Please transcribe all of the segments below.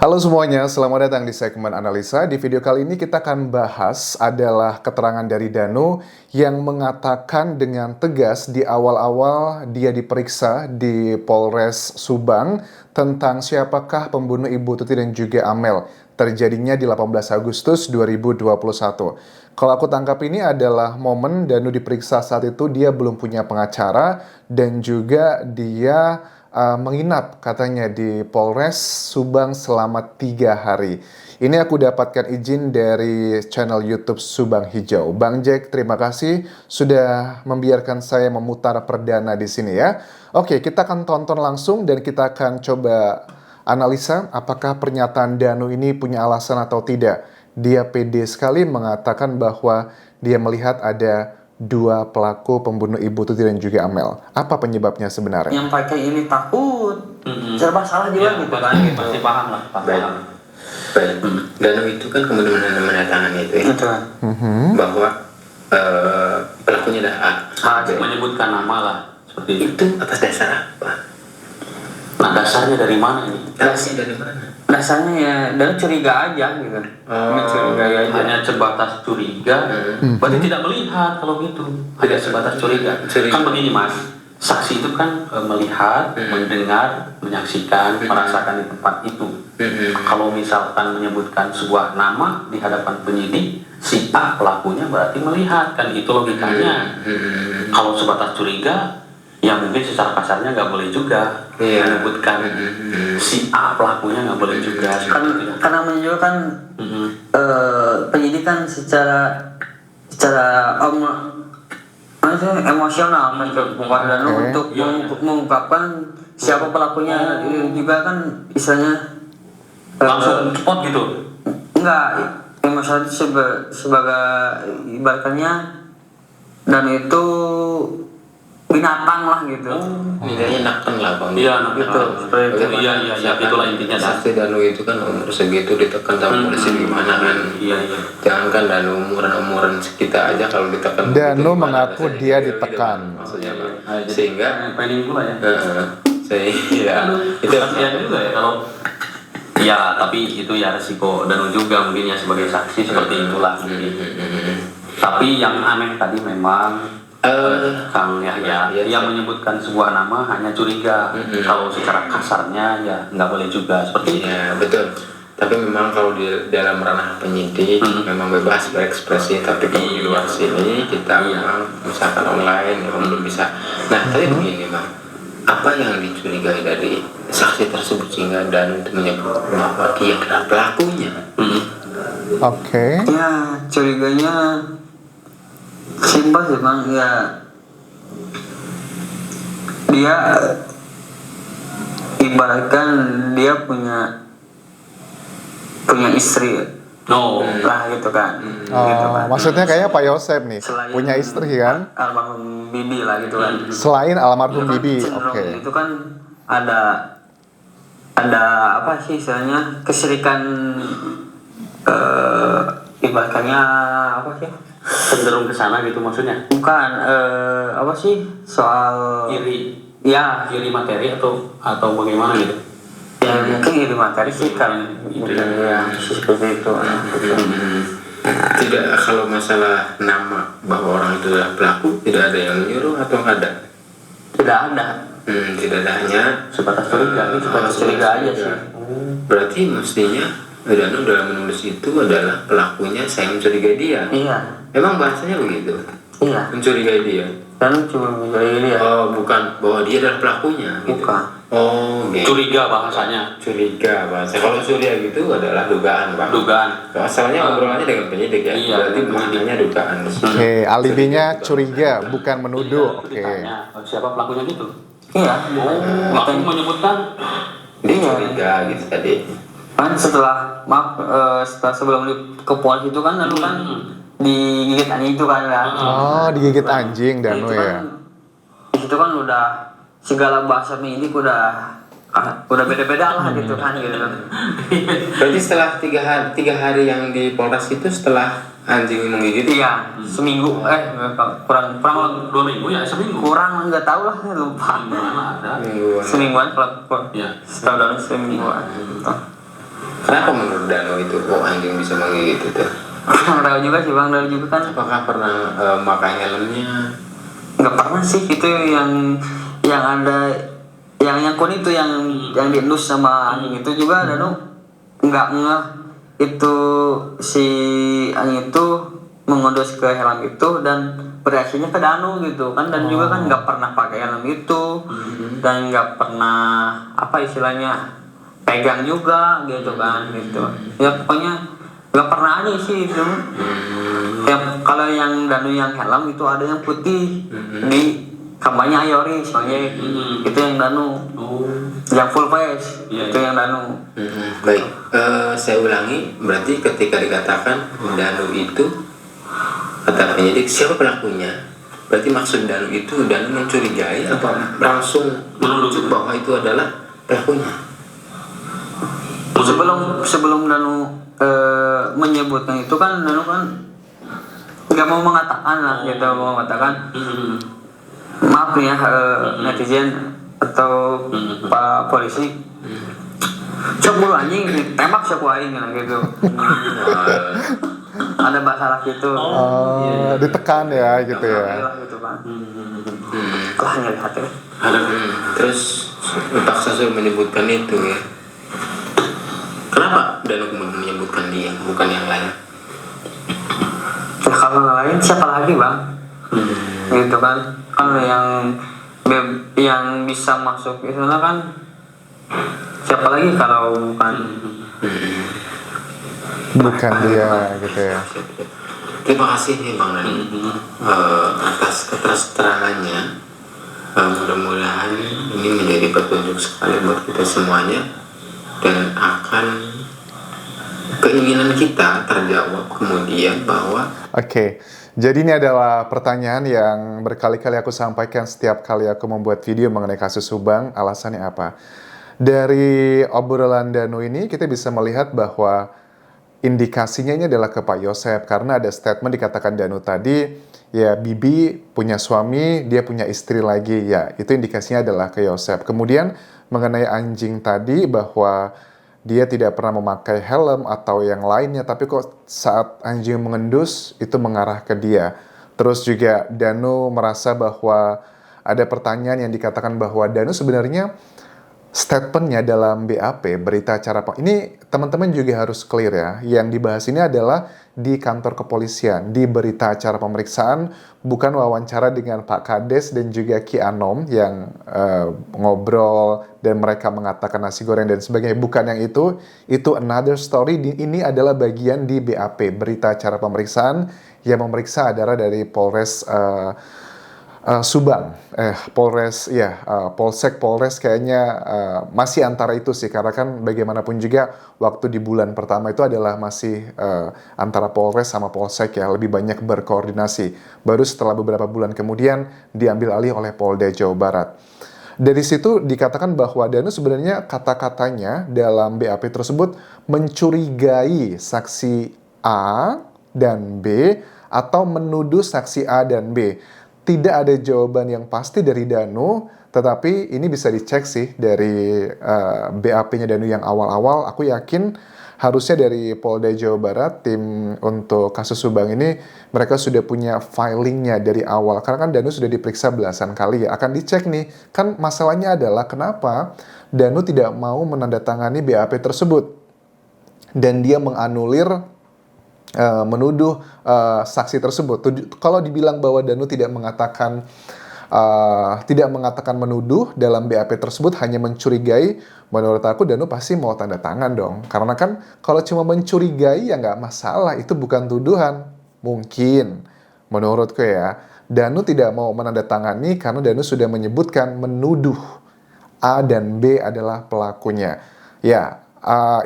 Halo semuanya, selamat datang di segmen analisa. Di video kali ini kita akan bahas adalah keterangan dari Danu yang mengatakan dengan tegas di awal-awal dia diperiksa di Polres Subang tentang siapakah pembunuh Ibu Tuti dan juga Amel. Terjadinya di 18 Agustus 2021. Kalau aku tangkap ini adalah momen Danu diperiksa saat itu dia belum punya pengacara dan juga dia menginap katanya di Polres Subang selama 3 hari. Ini aku dapatkan izin dari channel YouTube Subang Hijau. Bang Jack, terima kasih sudah membiarkan saya memutar perdana di sini ya. Oke, kita akan tonton langsung dan kita akan coba analisa apakah pernyataan Danu ini punya alasan atau tidak. Dia pede sekali mengatakan bahwa dia melihat ada dua pelaku pembunuh Ibu Tuti dan juga Amel. Apa penyebabnya sebenarnya? Yang pakai ini takut, serba salah juga gitu kan? Gitu. Pasti paham lah, paham. Baik. Danu itu kan kemudian menandatangani itu ya, Betul. bahwa pelakunya adalah A. Menyebutkan nama lah seperti itu. Itu atas dasar apa? Nah, dasarnya dari mana ini? Dasarnya dari mana? Dasarnya ya, dan curiga aja gitu. Curiga aja. Hanya sebatas curiga. Berarti tidak melihat kalau gitu. Hanya sebatas curiga. Kan begini Mas, saksi itu kan melihat, mendengar, menyaksikan, merasakan di tempat itu. Kalau misalkan menyebutkan sebuah nama di hadapan penyidik, si A pelakunya berarti melihat, kan itu logikanya. Kalau sebatas curiga, ya mungkin secara kasarnya nggak boleh juga menyebutkan si A pelakunya, nggak boleh juga. Karena menunjukkan penyidikan secara emosional bukan Danu untuk mengungkapkan siapa pelakunya juga kan istilahnya Langsung spot gitu. enggak emosional itu sebagai ibaratnya dan itu binatang lah gitu. Nilainya nakkan lah Bang. Iya, Gitu. Iya, itulah intinya. Saksi Danu itu kan umur segitu ditekan sama polisi gimana kan? Iya. Jangan kan Danu umuran kita aja kalau ditekan. Danu begitu, mengaku gimana dia rasanya? ditekan. Maksudnya Bang. Sehingga planning pula ya. Sehingga Itu kasihan juga ya kalau ya, tapi itu ya resiko Danu juga mungkin ya sebagai saksi seperti itulah mungkin. Tapi yang aneh tadi memang Kang Yahya yang menyebutkan sebuah nama hanya curiga. Kalau secara kasarnya ya nggak boleh juga seperti itu. ya betul. Tapi memang kalau di dalam ranah penyidik memang bebas berekspresi. Tapi kalau di luar sini kita memang misalkan online ya belum bisa. Nah tapi begini Bang, apa yang dicurigai dari saksi tersebut sehingga dan menyebut bahwa dia adalah pelakunya? Oke. Ya curiganya simpel sih Bang, ya dia ibaratkan dia punya istri lah gitu kan. Gitu kan. Maksudnya kayaknya Pak Yosep nih Selain punya istri kan? almarhum bibi lah gitu kan. Selain almarhum Itu kan bibi, cenderung oke. itu kan ada apa sih istilahnya kesirikan ibaratnya apa sih? Cenderung ke sana gitu maksudnya. Bukan apa sih soal Iri materi atau bagaimana gitu. ya mungkin iri materi sih kan ya seperti itu. Tidak, kalau masalah nama bahwa orang itu adalah pelaku tidak ada yang menyuruh atau ada? Tidak ada. Tidak ada, hanya Sebatas curiga. Sebatas curiga aja sih. Berarti mestinya Danu dalam menulis itu adalah pelakunya saya mencurigai dia. Iya. Emang bahasanya begitu? Iya. Mencurigai dia. Dan cuma mencurigai dia. Oh, bukan bahwa dia adalah pelakunya gitu. Bukan. Oh, gitu. Curiga bahasanya. Curiga bahasa. Kalau curiga gitu adalah dugaan, Bang. Dugaan. Asalnya obrolannya dengan penyidik ya. Iya, Berarti maknanya dugaan. Oke, alibinya curiga, bukan menuduh. Oke. Ditanya, siapa pelakunya gitu? Iya. Langsung menyebutkan Dia curiga gitu tadi. Kan setelah sebelum ke polisi itu kan lalu kan digigit anjing itu kan ya. Oh, digigit anjing Danu Itu ya. kan, di situ kan udah segala bahasa penyidik udah beda-beda lah gitu kan gitu. Berarti setelah tiga hari yang di Polres itu setelah anjing menggigit? Iya, seminggu kurang 2 minggu ya, seminggu. kurang nggak tahu lah lupa. Mana ada? Mingguan. Semingguan kalau Iya. setahu dari semingguan. Kenapa menurut Danu itu anjing bisa menggigit itu? Nggak tahu juga sih bang, dari juga kan Apakah pernah pakai helmnya? nggak pernah sih itu yang ada yang kun itu yang diendus sama anjing itu juga Danu nggak ngeh itu si anjing itu mengendus ke helm itu dan bereaksinya ke Danu gitu kan, dan juga kan nggak pernah pakai helm itu dan nggak pernah apa istilahnya pegang juga gitu kan gitu ya, pokoknya nggak pernah aja sih itu. Ya kalau yang Danu yang helm itu ada yang putih di kamarnya Ayori soalnya itu yang Danu yang full face itu yang Danu. Baik, saya ulangi, berarti ketika dikatakan Danu itu kata penyidik siapa pelakunya, berarti maksud Danu itu Danu mencurigai atau langsung menunjuk bahwa itu adalah pelakunya? Sebelum Danu menyebutkan itu kan Danu kan nggak mau mengatakan lah gitu, mau mengatakan maaf nih ya netizen atau pak polisi, cok bulu anjing tembak cok aing gitu. Ada masalah gitu. Ditekan ya gitu ya. Gitu kan. Lah nyari hati. Terus terpaksa suruh menyebutkan itu ya. Kenapa Danu kemudian menyebutkan dia, bukan yang lain? Nah, kalau yang lain siapa lagi bang? Gitu kan. Kalau yang bisa masuk ke sana kan siapa lagi kalau bukan dia gitu ya. Terima kasih nih Bang Danu atas keterangannya. Mudah-mudahan ini menjadi petunjuk sekali buat kita semuanya dan akan keinginan kita terjawab kemudian bahwa Oke, jadi ini adalah pertanyaan yang berkali-kali aku sampaikan setiap kali aku membuat video mengenai kasus Subang. Alasannya apa? Dari obrolan Danu ini kita bisa melihat bahwa indikasinya ini adalah ke Pak Yosep, karena ada statement dikatakan Danu tadi, ya Bibi punya suami, dia punya istri lagi, ya itu indikasinya adalah ke Yosep. Kemudian mengenai anjing tadi bahwa dia tidak pernah memakai helm atau yang lainnya, tapi kok saat anjing mengendus itu mengarah ke dia. Terus juga Danu merasa bahwa ada pertanyaan yang dikatakan bahwa Danu sebenarnya statementnya dalam BAP, berita acara ini teman-teman juga harus clear ya. Yang dibahas ini adalah di kantor kepolisian, di berita acara pemeriksaan, bukan wawancara dengan Pak Kades dan juga Ki Anom yang ngobrol dan mereka mengatakan nasi goreng dan sebagainya. Bukan yang itu another story. Ini adalah bagian di BAP, berita acara pemeriksaan yang memeriksa adalah dari Polres Subang, Polsek, Polres kayaknya masih antara itu sih, karena kan bagaimanapun juga waktu di bulan pertama itu adalah masih antara Polres sama Polsek ya, lebih banyak berkoordinasi. Baru setelah beberapa bulan kemudian diambil alih oleh Polda Jawa Barat. Dari situ dikatakan bahwa Danu sebenarnya kata-katanya dalam BAP tersebut mencurigai saksi A dan B atau menuduh saksi A dan B. Tidak ada jawaban yang pasti dari Danu, tetapi ini bisa dicek sih dari BAP-nya Danu yang awal-awal. Aku yakin harusnya dari Polda Jawa Barat, tim untuk kasus Subang ini, mereka sudah punya filingnya dari awal. Karena kan Danu sudah diperiksa belasan kali ya. Akan dicek nih, kan masalahnya adalah kenapa Danu tidak mau menandatangani BAP tersebut. Dan dia menganulir menuduh saksi tersebut. Kalau dibilang bahwa Danu tidak mengatakan menuduh dalam BAP tersebut, hanya mencurigai, menurut aku Danu pasti mau tanda tangan dong. Karena kan kalau cuma mencurigai ya nggak masalah, itu bukan tuduhan. Mungkin menurutku ya, Danu tidak mau menandatangani karena Danu sudah menyebutkan menuduh A dan B adalah pelakunya. Ya,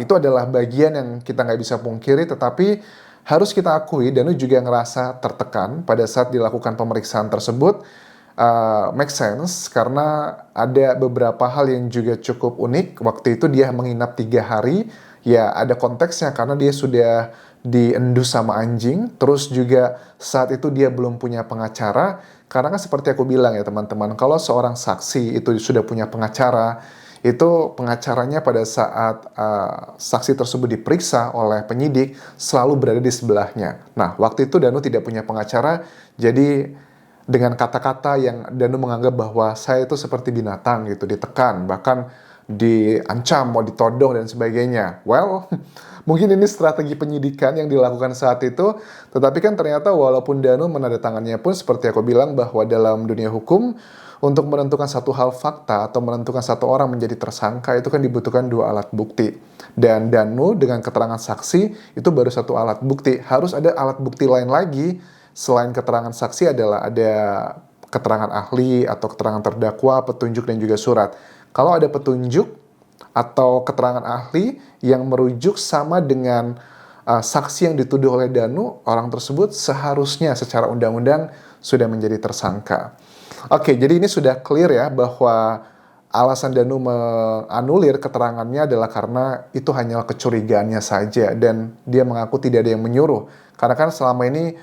itu adalah bagian yang kita nggak bisa pungkiri, tetapi harus kita akui, Danu juga ngerasa tertekan pada saat dilakukan pemeriksaan tersebut. Make sense, karena ada beberapa hal yang juga cukup unik. Waktu itu dia menginap 3 hari, ya ada konteksnya karena dia sudah diendus sama anjing. Terus juga saat itu dia belum punya pengacara, karena kan seperti aku bilang ya teman-teman, kalau seorang saksi itu sudah punya pengacara, itu pengacaranya pada saat saksi tersebut diperiksa oleh penyidik selalu berada di sebelahnya. Nah, waktu itu Danu tidak punya pengacara, jadi dengan kata-kata yang Danu menganggap bahwa saya itu seperti binatang gitu, ditekan, bahkan diancam, mau ditodong dan sebagainya. Well, mungkin ini strategi penyidikan yang dilakukan saat itu, tetapi kan ternyata walaupun Danu menandatangannya pun seperti aku bilang bahwa dalam dunia hukum, untuk menentukan satu hal fakta atau menentukan satu orang menjadi tersangka itu kan dibutuhkan 2 alat bukti. Dan Danu dengan keterangan saksi itu baru 1 alat bukti. Harus ada alat bukti lain lagi selain keterangan saksi adalah ada keterangan ahli atau keterangan terdakwa, petunjuk dan juga surat. Kalau ada petunjuk atau keterangan ahli yang merujuk sama dengan saksi yang dituduh oleh Danu, orang tersebut seharusnya secara undang-undang sudah menjadi tersangka. Oke, jadi ini sudah clear ya bahwa alasan Danu menganulir keterangannya adalah karena itu hanyalah kecurigaannya saja dan dia mengaku tidak ada yang menyuruh. Karena kan selama ini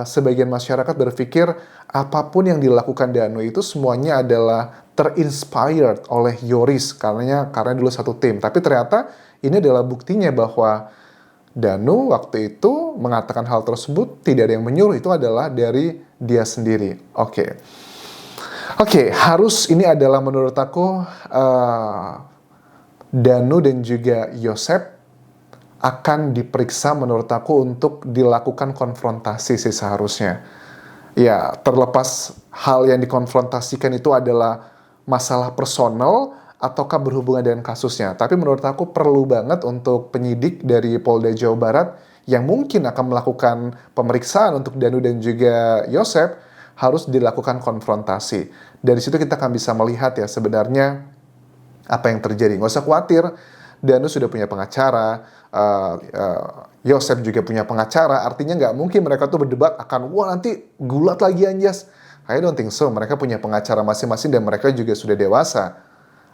sebagian masyarakat berpikir apapun yang dilakukan Danu itu semuanya adalah terinspired oleh Yoris karena dulu satu tim. Tapi ternyata ini adalah buktinya bahwa Danu waktu itu mengatakan hal tersebut tidak ada yang menyuruh, itu adalah dari dia sendiri. Oke, harus ini adalah menurut aku Danu dan juga Yosep akan diperiksa menurut aku untuk dilakukan konfrontasi sih seharusnya. Ya, terlepas hal yang dikonfrontasikan itu adalah masalah personal ataukah berhubungan dengan kasusnya. Tapi menurut aku perlu banget untuk penyidik dari Polda Jawa Barat yang mungkin akan melakukan pemeriksaan untuk Danu dan juga Yosep harus dilakukan konfrontasi. Dari situ kita akan bisa melihat ya sebenarnya apa yang terjadi. Nggak usah khawatir, Danu sudah punya pengacara, Yosep juga punya pengacara, artinya nggak mungkin mereka tuh berdebat akan, wah nanti gulat lagi Anjas. I don't think so, mereka punya pengacara masing-masing dan mereka juga sudah dewasa.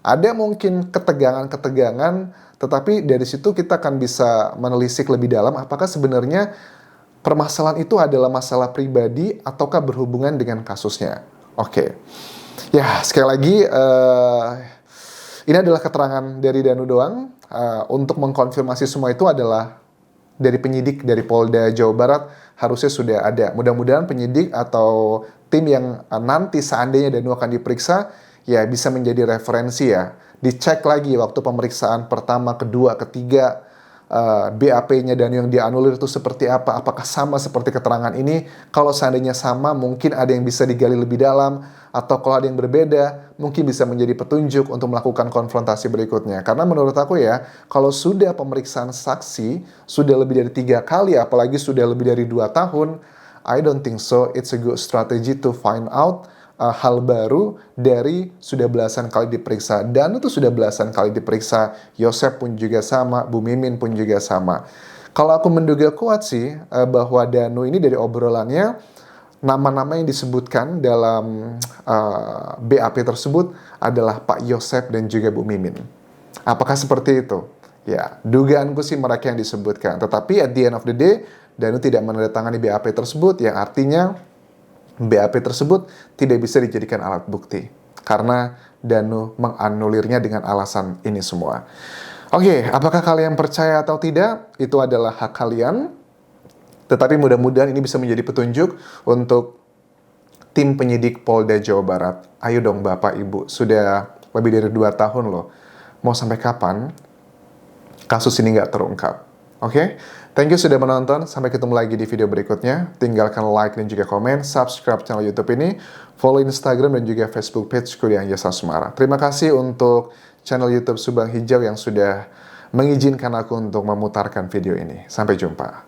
Ada mungkin ketegangan-ketegangan, tetapi dari situ kita akan bisa menelisik lebih dalam apakah sebenarnya permasalahan itu adalah masalah pribadi ataukah berhubungan dengan kasusnya. Oke. Ya, sekali lagi ini adalah keterangan dari Danu doang. Untuk mengkonfirmasi semua itu adalah dari penyidik dari Polda Jawa Barat harusnya sudah ada. Mudah-mudahan penyidik atau tim yang nanti seandainya Danu akan diperiksa ya bisa menjadi referensi ya. Dicek lagi waktu pemeriksaan pertama, kedua, ketiga, BAP-nya Danu yang dianulir itu seperti apa? Apakah sama seperti keterangan ini? Kalau seandainya sama, mungkin ada yang bisa digali lebih dalam. Atau kalau ada yang berbeda, mungkin bisa menjadi petunjuk untuk melakukan konfrontasi berikutnya. Karena menurut aku ya, kalau sudah pemeriksaan saksi, sudah lebih dari 3 kali, apalagi sudah lebih dari 2 tahun, I don't think so. It's a good strategy to find out hal baru dari sudah belasan kali diperiksa. Danu tuh sudah belasan kali diperiksa, Yosep pun juga sama, Bu Mimin pun juga sama. Kalau aku menduga kuat sih bahwa Danu ini dari obrolannya, nama-nama yang disebutkan dalam BAP tersebut adalah Pak Yosep dan juga Bu Mimin. Apakah seperti itu? Ya, dugaanku sih mereka yang disebutkan. Tetapi at the end of the day, Danu tidak menandatangani BAP tersebut, yang artinya BAP tersebut tidak bisa dijadikan alat bukti karena Danu menganulirnya dengan alasan ini semua. Oke, apakah kalian percaya atau tidak? Itu adalah hak kalian. Tetapi mudah-mudahan ini bisa menjadi petunjuk untuk tim penyidik Polda Jawa Barat. Ayo dong Bapak Ibu, sudah lebih dari 2 tahun loh. Mau sampai kapan kasus ini nggak terungkap? Oke? Thank you sudah menonton. Sampai ketemu lagi di video berikutnya. Tinggalkan like dan juga komen. Subscribe channel YouTube ini. Follow Instagram dan juga Facebook page Kuliah Anjas Asmara. Terima kasih untuk channel YouTube Subang Hijau yang sudah mengizinkan aku untuk memutarkan video ini. Sampai jumpa.